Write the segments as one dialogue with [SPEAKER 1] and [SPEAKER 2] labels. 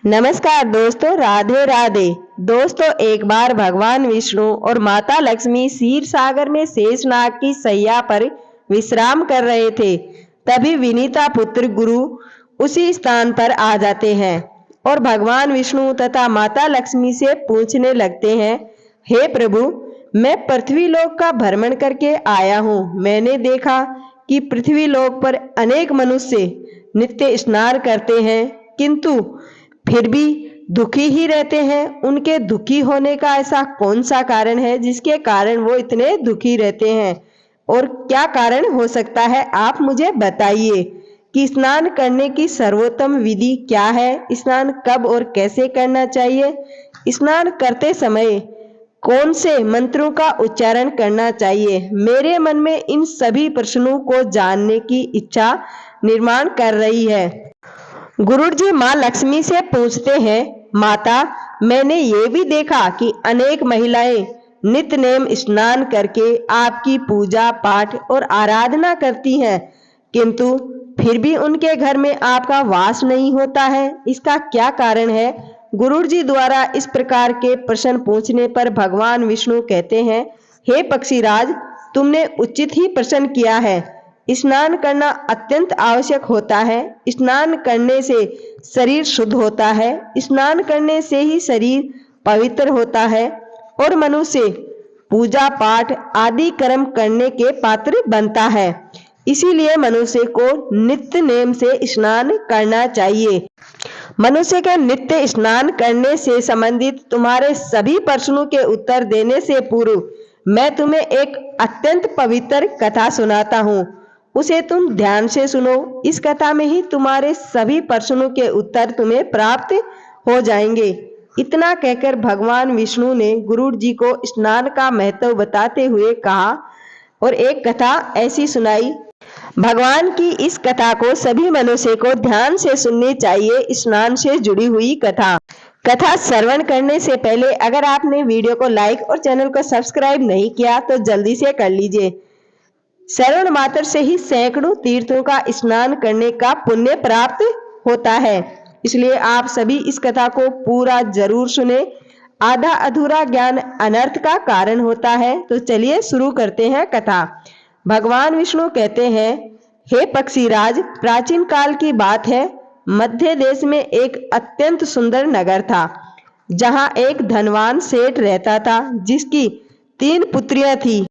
[SPEAKER 1] नमस्कार दोस्तों, राधे राधे। दोस्तों, एक बार भगवान विष्णु और माता लक्ष्मी क्षीर सागर में शेषनाग की सैया पर विश्राम कर रहे थे। तभी विनीता पुत्र गुरु उसी स्थान पर आ जाते हैं और भगवान विष्णु तथा माता लक्ष्मी से पूछने लगते हैं, हे प्रभु, मैं पृथ्वी लोक का भ्रमण करके आया हूँ। मैंने देखा कि पृथ्वी लोक पर अनेक मनुष्य नित्य स्नान करते हैं, किंतु फिर भी दुखी ही रहते हैं। उनके दुखी होने का ऐसा कौन सा कारण है जिसके कारण वो इतने दुखी रहते हैं, और क्या कारण हो सकता है? आप मुझे बताइए कि स्नान करने की सर्वोत्तम विधि क्या है, स्नान कब और कैसे करना चाहिए, स्नान करते समय कौन से मंत्रों का उच्चारण करना चाहिए। मेरे मन में इन सभी प्रश्नों को जानने की इच्छा निर्माण कर रही है। गुरुजी माँ लक्ष्मी से पूछते हैं, माता, मैंने ये भी देखा कि अनेक महिलाएं नित्य नेम स्नान करके आपकी पूजा पाठ और आराधना करती हैं, किंतु फिर भी उनके घर में आपका वास नहीं होता है। इसका क्या कारण है? गुरुजी द्वारा इस प्रकार के प्रश्न पूछने पर भगवान विष्णु कहते हैं, हे पक्षीराज, तुमने उचित ही प्रश्न किया है। स्नान करना अत्यंत आवश्यक होता है। स्नान करने से शरीर शुद्ध होता है। स्नान करने से ही शरीर पवित्र होता है और मनुष्य पूजा पाठ आदि कर्म करने के पात्र बनता है। इसीलिए मनुष्य को नित्य नेम से स्नान करना चाहिए। मनुष्य के नित्य स्नान करने से संबंधित तुम्हारे सभी प्रश्नों के उत्तर देने से पूर्व मैं तुम्हें एक अत्यंत पवित्र कथा सुनाता हूँ। उसे तुम ध्यान से सुनो। इस कथा में ही तुम्हारे सभी प्रश्नों के उत्तर तुम्हें प्राप्त हो जाएंगे। इतना कहकर भगवान विष्णु ने गुरु जी को स्नान का महत्व बताते हुए कहा और एक कथा ऐसी सुनाई। भगवान की इस कथा को सभी मनुष्य को ध्यान से सुननी चाहिए। स्नान से जुड़ी हुई कथा श्रवण करने से पहले अगर आपने वीडियो को लाइक और चैनल को सब्सक्राइब नहीं किया तो जल्दी से कर लीजिए। श्रवण मात्र से ही सैकड़ों तीर्थों का स्नान करने का पुण्य प्राप्त होता है। इसलिए आप सभी इस कथा को पूरा जरूर सुने। आधा अधूरा ज्ञान अनर्थ का कारण होता है। तो चलिए शुरू करते हैं कथा। भगवान विष्णु कहते हैं, हे पक्षीराज, प्राचीन काल की बात है। मध्य देश में एक अत्यंत सुंदर नगर था, जहां एक धनवान सेठ रहता था, जिसकी 3 पुत्रियां थी।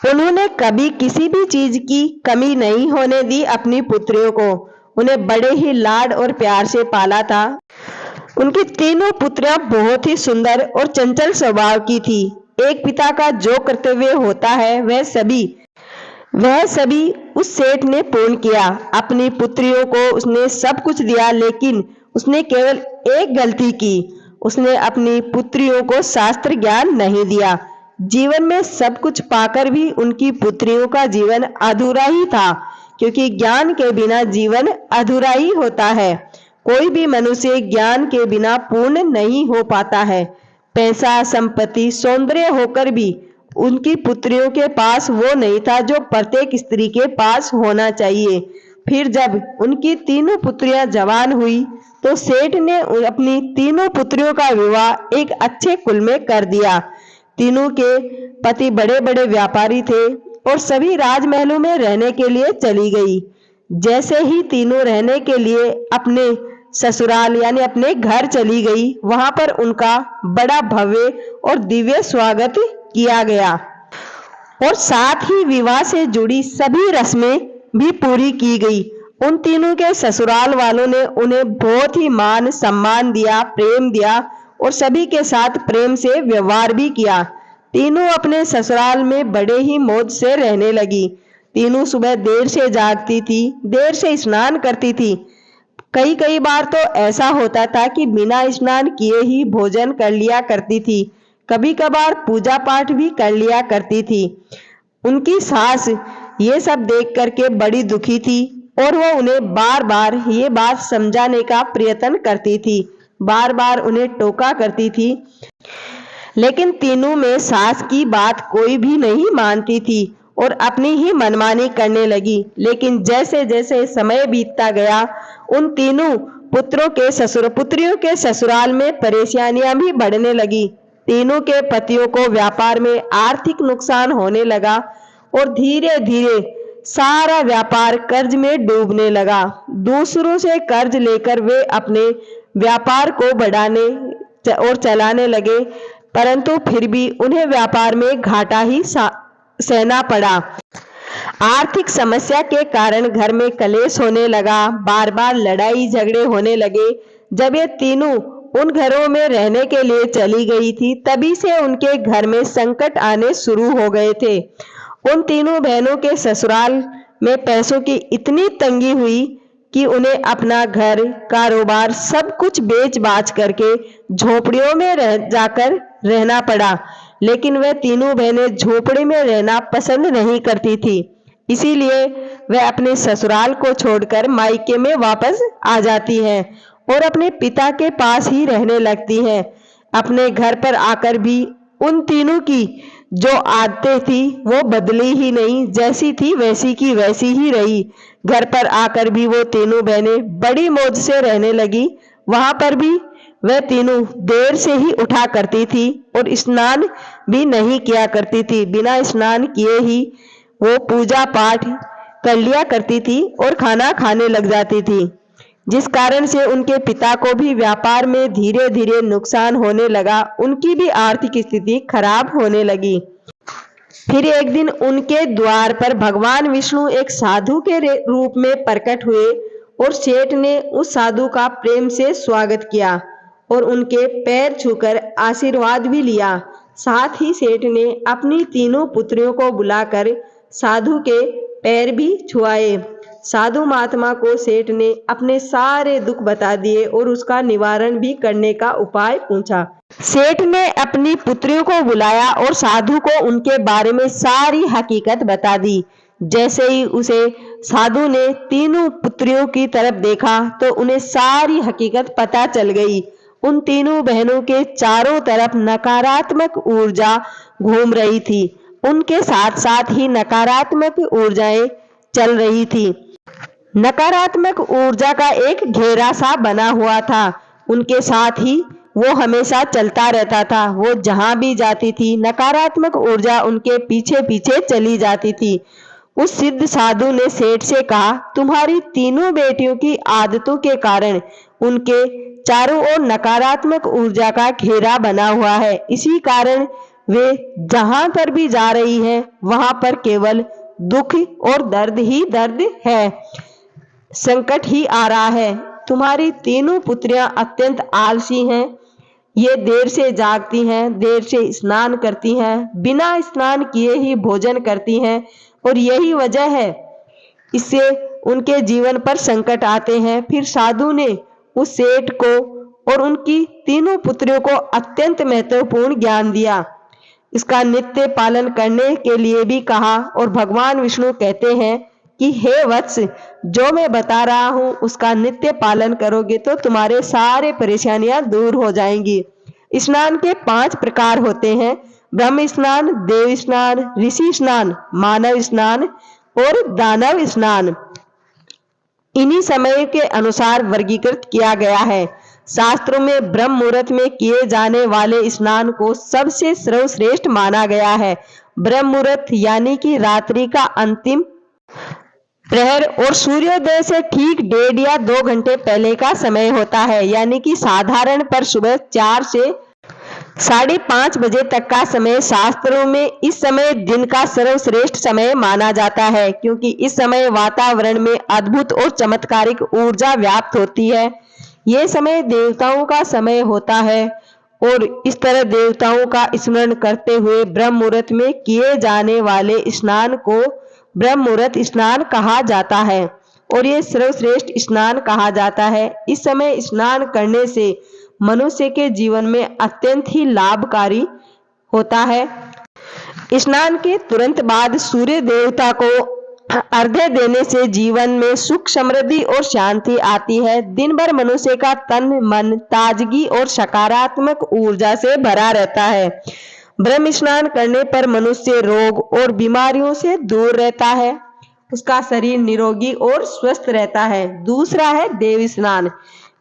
[SPEAKER 1] उन्होंने कभी किसी भी चीज की कमी नहीं होने दी अपनी पुत्रियों को। उन्हें बड़े ही लाड और प्यार से पाला था। उनकी तीनों पुत्रियां बहुत ही सुंदर और चंचल स्वभाव की थी। एक पिता का जो कर्तव्य होता है वह सभी उस सेठ ने पूर्ण किया। अपनी पुत्रियों को उसने सब कुछ दिया, लेकिन उसने केवल एक गलती की। उसने अपनी पुत्रियों को शास्त्र ज्ञान नहीं दिया। जीवन में सब कुछ पाकर भी उनकी पुत्रियों का जीवन अधूरा ही था, क्योंकि ज्ञान के बिना जीवन अधूरा ही होता है। कोई भी मनुष्य ज्ञान के बिना पूर्ण नहीं हो पाता है। पैसा, संपत्ति, सौंदर्य होकर भी उनकी पुत्रियों के पास वो नहीं था जो प्रत्येक स्त्री के पास होना चाहिए। फिर जब उनकी तीनों पुत्रियां जवान हुई तो सेठ ने अपनी तीनों पुत्रियों का विवाह एक अच्छे कुल में कर दिया। तीनों के पति बड़े बड़े व्यापारी थे और सभी राजमहलों में रहने के लिए चली गई। जैसे ही तीनों रहने के लिए अपने ससुराल यानी अपने घर चली गई, वहां पर उनका बड़ा भव्य और दिव्य स्वागत किया गया और साथ ही विवाह से जुड़ी सभी रस्में भी पूरी की गई। उन तीनों के ससुराल वालों ने उन्हें बहुत ही मान सम्मान दिया, प्रेम दिया और सभी के साथ प्रेम से व्यवहार भी किया। तीनों अपने ससुराल में बड़े ही मौज से रहने लगी। तीनों सुबह देर से जागती थी, देर से स्नान करती थी। कई बार तो ऐसा होता था कि बिना स्नान किए ही भोजन कर लिया करती थी। कभी कभार पूजा पाठ भी कर लिया करती थी। उनकी सास ये सब देख करके बड़ी दुखी थी और वो उन्हें बार बार ये बात समझाने का प्रयत्न करती थी, बार बार उन्हें टोका करती थी, लेकिन तीनों में सास की बात कोई भी नहीं मानती थी और अपनी ही मनमानी करने लगी। लेकिन जैसे जैसे समय बीतता गया, उन तीनों पुत्रियों के ससुराल में परेशानियां भी बढ़ने लगी। तीनों के पतियों को व्यापार में आर्थिक नुकसान होने लगा और धीरे धीरे सारा व्यापार कर्ज में डूबने लगा। दूसरों से कर्ज लेकर वे अपने व्यापार को बढ़ाने और चलाने लगे, परंतु फिर भी उन्हें व्यापार में घाटा ही सहना पड़ा। आर्थिक समस्या के कारण घर में कलेश होने लगा, बार बार लड़ाई झगड़े होने लगे। जब ये तीनों उन घरों में रहने के लिए चली गई थी, तभी से उनके घर में संकट आने शुरू हो गए थे। उन तीनों बहनों के ससुराल में पैसों की इतनी तंगी हुई कि उन्हें अपना घर, कारोबार सब कुछ बेच बाच करके झोपड़ियों में जाकर रहना पड़ा। लेकिन वह तीनों बहनें झोपड़ी में रहना पसंद नहीं करती थी, इसीलिए वह अपने ससुराल को छोड़कर मायके में वापस आ जाती हैं और अपने पिता के पास ही रहने लगती हैं। अपने घर पर आकर भी उन तीनों की जो आदतें थी वो बदली ही नहीं, जैसी थी वैसी की वैसी ही रही। घर पर आकर भी वो तीनों बहनें बड़ी मौज से रहने लगी। वहां पर भी वह तीनों देर से ही उठा करती थी और स्नान भी नहीं किया करती थी। बिना स्नान किए ही वो पूजा पाठ कर लिया करती थी और खाना खाने लग जाती थी, जिस कारण से उनके पिता को भी व्यापार में धीरे धीरे नुकसान होने लगा। उनकी भी आर्थिक स्थिति खराब होने लगी। फिर एक दिन उनके द्वार पर भगवान विष्णु एक साधु के रूप में प्रकट हुए और सेठ ने उस साधु का प्रेम से स्वागत किया और उनके पैर छूकर आशीर्वाद भी लिया। साथ ही सेठ ने अपनी तीनों पुत्रियों को बुलाकर साधु के पैर भी छुआए। साधु महात्मा को सेठ ने अपने सारे दुख बता दिए और उसका निवारण भी करने का उपाय पूछा। सेठ ने अपनी पुत्रियों को बुलाया और साधु को उनके बारे में सारी हकीकत बता दी। जैसे ही उसे साधु ने तीनों पुत्रियों की तरफ देखा तो उन्हें सारी हकीकत पता चल गई। उन तीनों बहनों के चारों तरफ नकारात्मक ऊर्जा घूम रही थी। उनके साथ साथ ही नकारात्मक ऊर्जाएं चल रही थी। नकारात्मक ऊर्जा का एक घेरा सा बना हुआ था। उनके साथ ही वो हमेशा चलता रहता था। वो जहां भी जाती थी नकारात्मक ऊर्जा उनके पीछे पीछे चली जाती थी। उस सिद्ध साधु ने सेठ से कहा, तुम्हारी तीनों बेटियों की आदतों के कारण उनके चारों ओर नकारात्मक ऊर्जा का घेरा बना हुआ है। इसी कारण वे जहां पर भी जा रही हैं वहां पर केवल दुख और दर्द ही दर्द है, संकट ही आ रहा है। तुम्हारी तीनों पुत्रियां अत्यंत आलसी हैं। ये देर से जागती हैं, देर से स्नान करती हैं, बिना स्नान किए ही भोजन करती हैं और यही वजह है इससे उनके जीवन पर संकट आते हैं। फिर साधु ने उस सेठ को और उनकी तीनों पुत्रियों को अत्यंत महत्वपूर्ण ज्ञान दिया। इसका नित्य पालन करने के लिए भी कहा और भगवान विष्णु कहते हैं कि हे वत्स, जो मैं बता रहा हूं उसका नित्य पालन करोगे तो तुम्हारे सारे परेशानियां दूर हो जाएंगी। स्नान के 5 प्रकार होते हैं, ब्रह्म स्नान, देव स्नान, ऋषि स्नान, मानव स्नान और दानव स्नान। इन्हीं समय के अनुसार वर्गीकृत किया गया है। शास्त्रों में ब्रह्म मुहूर्त में किए जाने वाले स्नान को सबसे सर्वश्रेष्ठ माना गया है। ब्रह्म मुहूर्त यानी कि रात्रि का अंतिम प्रहर और सूर्योदय से ठीक 1.5 या 2 घंटे पहले का समय होता है, यानी कि साधारण पर सुबह 4 से 5:30 बजे तक का समय। शास्त्रों में इस समय दिन का सर्वश्रेष्ठ समय माना जाता है, क्योंकि इस समय वातावरण में अद्भुत और चमत्कारिक ऊर्जा व्याप्त होती है। यह समय देवताओं का समय होता है और इस तरह देवताओं का स्मरण करते हुए ब्रह्म मुहूर्त में किए जाने वाले स्नान को ब्रह्म मुहूर्त स्नान कहा जाता है और ये सर्वश्रेष्ठ स्नान कहा जाता है। इस समय स्नान करने से मनुष्य के जीवन में अत्यंत ही लाभकारी होता है। स्नान के तुरंत बाद सूर्य देवता को अर्घ्य देने से जीवन में सुख, समृद्धि और शांति आती है। दिन भर मनुष्य का तन मन ताजगी और सकारात्मक ऊर्जा से भरा रहता है। ब्रह्म स्नान करने पर मनुष्य रोग और बीमारियों से दूर रहता है, उसका शरीर निरोगी और स्वस्थ रहता है। दूसरा है देव स्नान।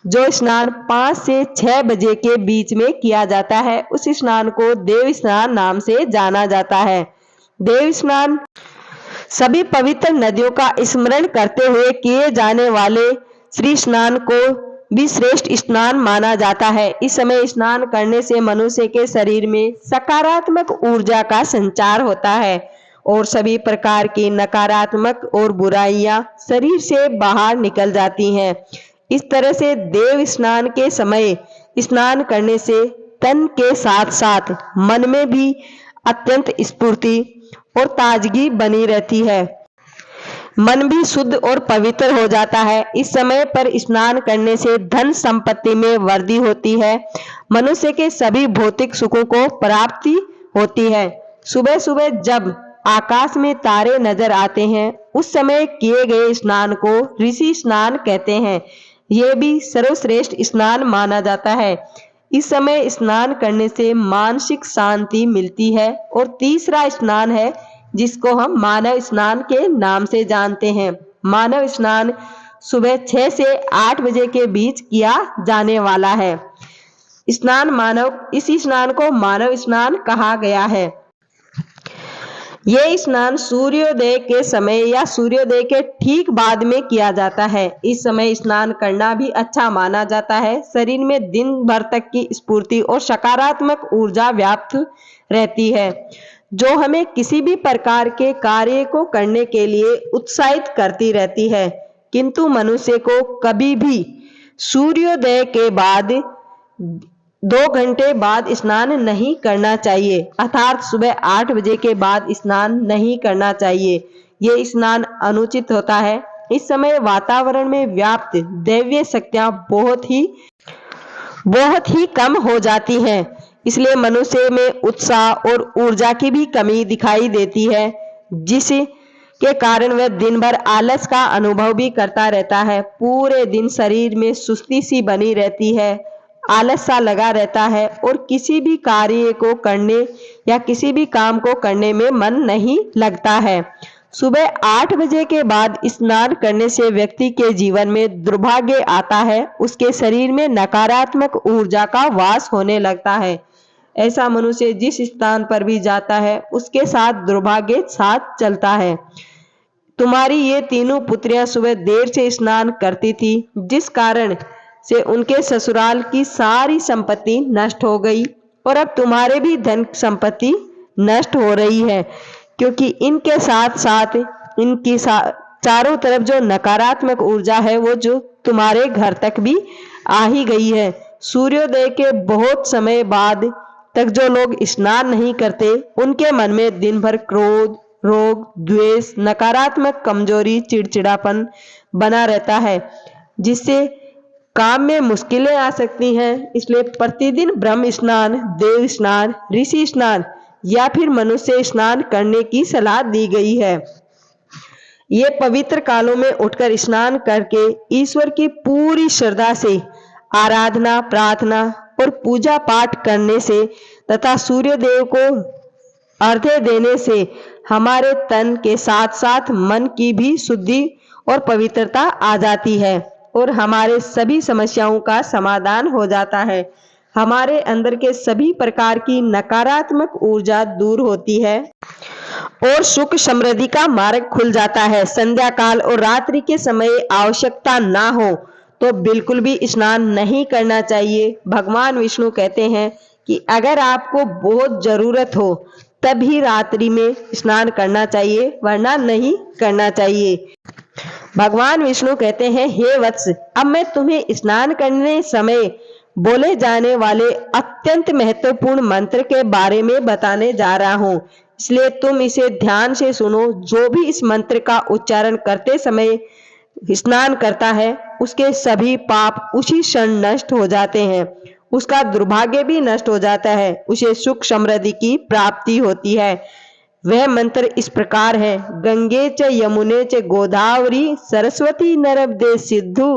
[SPEAKER 1] जो स्नान 5 से 6 बजे के बीच में किया जाता है, उस स्नान को देव स्नान नाम से जाना जाता है। देव स्नान सभी पवित्र नदियों का स्मरण करते हुए किए जाने वाले श्री स्नान को भी श्रेष्ठ स्नान माना जाता है। इस समय स्नान करने से मनुष्य के शरीर में सकारात्मक ऊर्जा का संचार होता है और सभी प्रकार की नकारात्मक और बुराइयां शरीर से बाहर निकल जाती हैं। इस तरह से देव स्नान के समय स्नान करने से तन के साथ साथ मन में भी अत्यंत स्फूर्ति और ताजगी बनी रहती है। मन भी शुद्ध और पवित्र हो जाता है। इस समय पर स्नान करने से धन संपत्ति में वृद्धि होती है। मनुष्य के सभी भौतिक सुखों को प्राप्ति होती है। सुबह सुबह जब आकाश में तारे नजर आते हैं, उस समय किए गए स्नान को ऋषि स्नान कहते हैं। यह भी सर्वश्रेष्ठ स्नान माना जाता है। इस समय स्नान करने से मानसिक शांति मिलती है। और तीसरा स्नान है जिसको हम मानव स्नान के नाम से जानते हैं। मानव स्नान सुबह 6 से 8 बजे के बीच किया जाने वाला है। इस स्नान को मानव स्नान कहा गया है। यह स्नान सूर्योदय के समय या सूर्योदय के ठीक बाद में किया जाता है। इस समय स्नान करना भी अच्छा माना जाता है। शरीर में दिन भर तक की स्फूर्ति और सकारात्मक ऊर्जा व्याप्त रहती है, जो हमें किसी भी प्रकार के कार्य को करने के लिए उत्साहित करती रहती है। किंतु मनुष्य को कभी भी सूर्योदय के बाद 2 घंटे बाद स्नान नहीं करना चाहिए, अर्थात सुबह 8 बजे के बाद स्नान नहीं करना चाहिए। ये स्नान अनुचित होता है। इस समय वातावरण में व्याप्त दैवीय शक्तियां बहुत ही कम हो जाती हैं। इसलिए मनुष्य में उत्साह और ऊर्जा की भी कमी दिखाई देती है, जिसके कारण वह दिन भर आलस का अनुभव भी करता रहता है। पूरे दिन शरीर में सुस्ती सी बनी रहती है, आलस सा लगा रहता है और किसी भी कार्य को करने या किसी भी काम को करने में मन नहीं लगता है। सुबह 8 बजे के बाद स्नान करने से व्यक्ति के जीवन में दुर्भाग्य आता है। उसके शरीर में नकारात्मक ऊर्जा का वास होने लगता है। ऐसा मनुष्य जिस स्थान पर भी जाता है, उसके साथ दुर्भाग्य साथ चलता है। तुम्हारी ये तीनों पुत्रियां सुबह देर से स्नान करती थी, जिस कारण से उनके ससुराल की सारी संपत्ति नष्ट हो गई और अब तुम्हारे भी धन संपत्ति नष्ट हो रही है, क्योंकि इनके साथ साथ इनकी चारों तरफ जो नकारात्मक ऊर्जा है वो जो तुम्हारे घर तक भी आ ही गई है। सूर्योदय के बहुत समय बाद तक जो लोग स्नान नहीं करते, उनके मन में दिन भर क्रोध, रोग, द्वेष, नकारात्मक कमजोरी, चिड़चिड़ापन बना रहता है, जिससे काम में मुश्किलें आ सकती हैं। इसलिए प्रतिदिन ब्रह्म स्नान, देव स्नान, ऋषि स्नान या फिर मनुष्य स्नान करने की सलाह दी गई है। ये पवित्र कालों में उठकर स्नान करके ईश्वर की पूरी श्रद्धा से आराधना, प्रार्थना और पूजा पाठ करने से तथा सूर्यदेव को अर्घ्य देने से हमारे तन के साथ साथ मन की भी शुद्धि और पवित्रता आ जाती है और हमारे सभी समस्याओं का समाधान हो जाता है। हमारे अंदर के सभी प्रकार की नकारात्मक ऊर्जा दूर होती है और सुख समृद्धि का मार्ग खुल जाता है। संध्या काल और रात्रि के समय आवश्यकता ना हो तो बिल्कुल भी स्नान नहीं करना चाहिए। भगवान विष्णु कहते हैं कि अगर आपको बहुत जरूरत हो तभी रात्रि में स्नान करना चाहिए, वरना नहीं करना चाहिए। भगवान विष्णु कहते हैं, हे वत्स, अब मैं तुम्हें स्नान करने समय बोले जाने वाले अत्यंत महत्वपूर्ण मंत्र के बारे में बताने जा रहा हूँ, इसलिए तुम इसे ध्यान से सुनो। जो भी इस मंत्र का उच्चारण करते समय स्नान करता है, उसके सभी पाप उसी क्षण नष्ट हो जाते हैं, उसका दुर्भाग्य भी नष्ट हो जाता है, उसे सुख समृद्धि की प्राप्ति होती है। वह मंत्र इस प्रकार है, गंगे च यमुने च गोदावरी सरस्वती नर्मदे सिंधु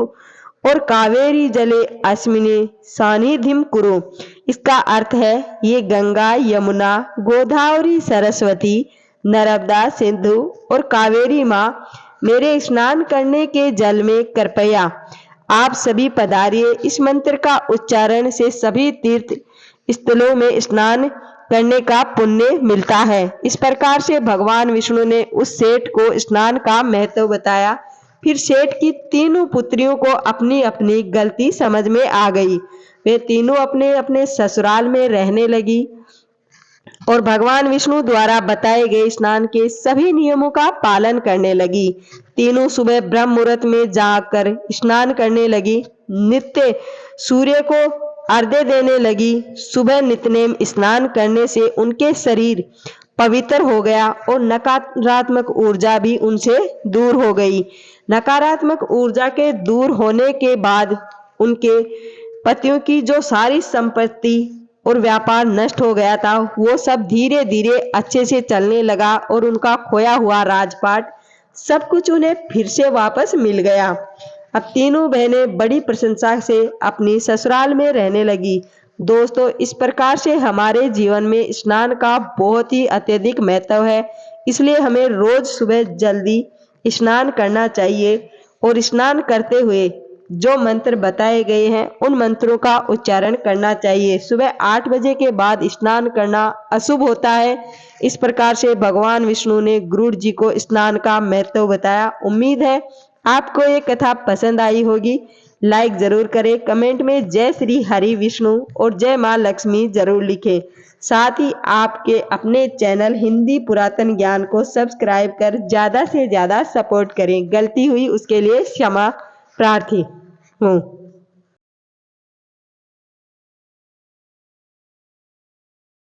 [SPEAKER 1] और कावेरी जले अस्मिने सानिधिम कुरु। इसका अर्थ है, ये गंगा, यमुना, गोदावरी, सरस्वती, नर्मदा, सिंधु और कावेरी माँ मेरे स्नान करने के जल में कृपया आप सभी पधारिए। इस मंत्र का उच्चारण से सभी तीर्थ स्थलों में स्नान करने का पुण्य मिलता है। इस प्रकार से भगवान विष्णु ने उस सेठ को स्नान का महत्व बताया। फिर सेठ की तीनों पुत्रियों को अपनी अपनी गलती समझ में आ गई। वे तीनों अपने अपने ससुराल में रहने लगी और भगवान विष्णु द्वारा बताए गए स्नान के सभी नियमों का पालन करने लगी। तीनों सुबह ब्रह्म मुहूर्त में जाकर स्नान करने लगी। नित्य सूर्य को अर्घ्य देने लगी। सुबह नित्यनेम स्नान करने से उनके शरीर पवित्र हो गया और नकारात्मक ऊर्जा भी उनसे दूर हो गई। नकारात्मक ऊर्जा के दूर होने के बाद उनके पतियों की जो सारी संपत्ति और व्यापार नष्ट हो गया था, वो सब धीरे धीरे अच्छे से चलने लगा और उनका खोया हुआ राजपाट सब कुछ उन्हें फिर से वापस मिल गया। अब तीनों बहनें बड़ी प्रशंसा से अपनी ससुराल में रहने लगी। दोस्तों, इस प्रकार से हमारे जीवन में स्नान का बहुत ही अत्यधिक महत्व है। इसलिए हमें रोज सुबह जल्दी स्नान करना चाहिए और स्नान करते हुए जो मंत्र बताए गए हैं उन मंत्रों का उच्चारण करना चाहिए। सुबह 8 बजे के बाद स्नान करना अशुभ होता है। इस प्रकार से भगवान विष्णु ने गरुड़ जी को स्नान का महत्व बताया। उम्मीद है आपको ये कथा पसंद आई होगी। लाइक जरूर करें, कमेंट में जय श्री हरि विष्णु और जय मां लक्ष्मी जरूर लिखें। साथ ही आपके अपने चैनल हिंदी पुरातन ज्ञान को सब्सक्राइब कर ज्यादा से ज्यादा सपोर्ट करें। गलती हुई उसके लिए क्षमा प्रार्थी हूँ।